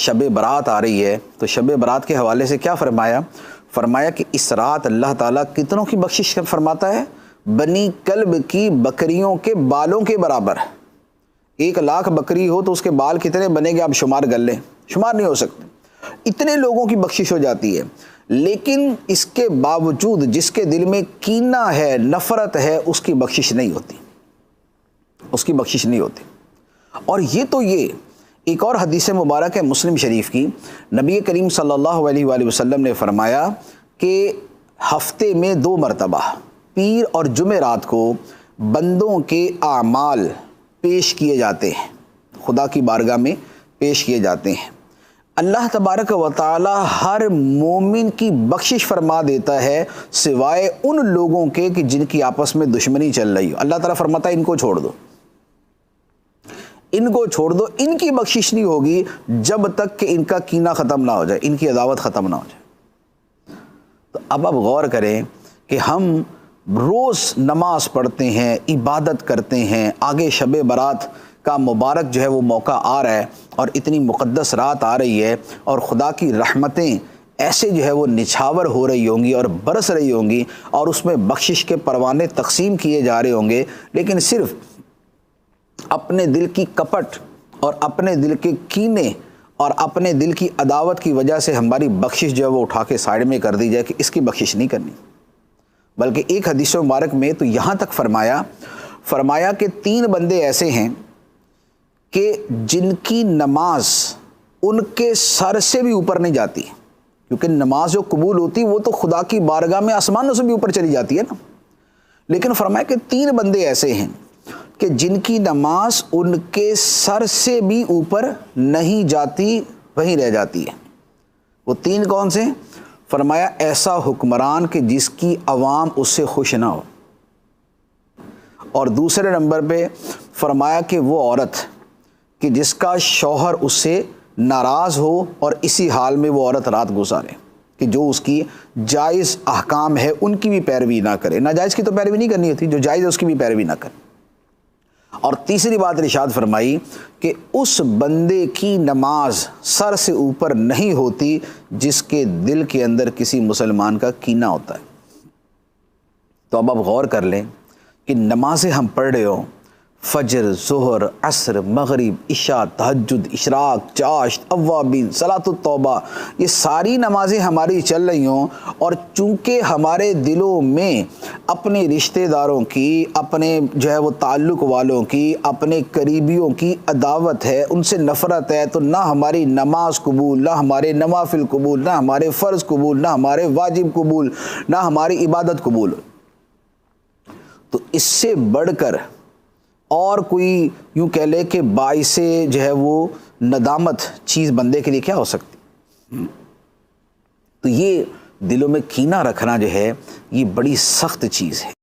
شب برات آ رہی ہے تو شب برات کے حوالے سے کیا فرمایا؟ فرمایا کہ اس رات اللہ تعالیٰ کتنوں کی بخشش فرماتا ہے؟ بنی کلب کی بکریوں کے بالوں کے برابر۔ 1,00,000 بکری ہو تو اس کے بال کتنے بنے گے آپ شمار کر لیں، شمار نہیں ہو سکتے، اتنے لوگوں کی بخشش ہو جاتی ہے۔ لیکن اس کے باوجود جس کے دل میں کینہ ہے، نفرت ہے، اس کی بخشش نہیں ہوتی، اس کی بخشش نہیں ہوتی۔ اور یہ ایک اور حدیث مبارک ہے مسلم شریف کی، نبی کریم صلی اللہ علیہ وآلہ وسلم نے فرمایا کہ ہفتے میں 2 مرتبہ پیر اور جمعرات کو بندوں کے اعمال پیش کیے جاتے ہیں، خدا کی بارگاہ میں پیش کیے جاتے ہیں۔ اللہ تبارک و تعالی ہر مومن کی بخشش فرما دیتا ہے سوائے ان لوگوں کے کہ جن کی آپس میں دشمنی چل رہی ہو۔ اللہ تعالیٰ فرماتا ہے ان کو چھوڑ دو، ان کو چھوڑ دو، ان کی بخشش نہیں ہوگی جب تک کہ ان کا کینہ ختم نہ ہو جائے، ان کی عداوت ختم نہ ہو جائے۔ تو اب آپ غور کریں کہ ہم روز نماز پڑھتے ہیں، عبادت کرتے ہیں، آگے شب برات کا مبارک جو ہے وہ موقع آ رہا ہے اور اتنی مقدس رات آ رہی ہے اور خدا کی رحمتیں ایسے جو ہے وہ نچھاور ہو رہی ہوں گی اور برس رہی ہوں گی اور اس میں بخشش کے پروانے تقسیم کیے جا رہے ہوں گے، لیکن صرف اپنے دل کی کپٹ اور اپنے دل کے کینے اور اپنے دل کی عداوت کی وجہ سے ہماری بخشش جو ہے وہ اٹھا کے سائیڈ میں کر دی جائے کہ اس کی بخشش نہیں کرنی۔ بلکہ ایک حدیث مبارک میں تو یہاں تک فرمایا کہ 3 بندے ایسے ہیں کہ جن کی نماز ان کے سر سے بھی اوپر نہیں جاتی، کیونکہ نماز جو قبول ہوتی وہ تو خدا کی بارگاہ میں آسمانوں سے بھی اوپر چلی جاتی ہے نا، لیکن فرمایا کہ 3 بندے ایسے ہیں کہ جن کی نماز ان کے سر سے بھی اوپر نہیں جاتی، وہیں رہ جاتی ہے۔ وہ 3 کون سے؟ فرمایا ایسا حکمران کہ جس کی عوام اس سے خوش نہ ہو، اور دوسرے نمبر پہ فرمایا کہ وہ عورت کہ جس کا شوہر اس سے ناراض ہو اور اسی حال میں وہ عورت رات گزارے، کہ جو اس کی جائز احکام ہے ان کی بھی پیروی نہ کرے، ناجائز کی تو پیروی نہیں کرنی ہوتی، جو جائز ہے اس کی بھی پیروی نہ کرے۔ اور تیسری بات ارشاد فرمائی کہ اس بندے کی نماز سر سے اوپر نہیں ہوتی جس کے دل کے اندر کسی مسلمان کا کینہ ہوتا ہے۔ تو اب آپ غور کر لیں کہ نمازیں ہم پڑھ رہے ہوں، فجر، ظہر، عصر، مغرب، عشاء، تہجد، اشراق، چاشت، اوابین، صلاۃ التوبہ، یہ ساری نمازیں ہماری چل رہی ہوں، اور چونکہ ہمارے دلوں میں اپنے رشتہ داروں کی، اپنے جو ہے وہ تعلق والوں کی، اپنے قریبیوں کی عداوت ہے، ان سے نفرت ہے، تو نہ ہماری نماز قبول، نہ ہمارے نوافل قبول، نہ ہمارے فرض قبول، نہ ہمارے واجب قبول، نہ ہماری عبادت قبول۔ تو اس سے بڑھ کر اور کوئی یوں کہہ لے کہ باعث جو ہے وہ ندامت چیز بندے کے لیے کیا ہو سکتی؟ تو یہ دلوں میں کینہ رکھنا جو ہے یہ بڑی سخت چیز ہے۔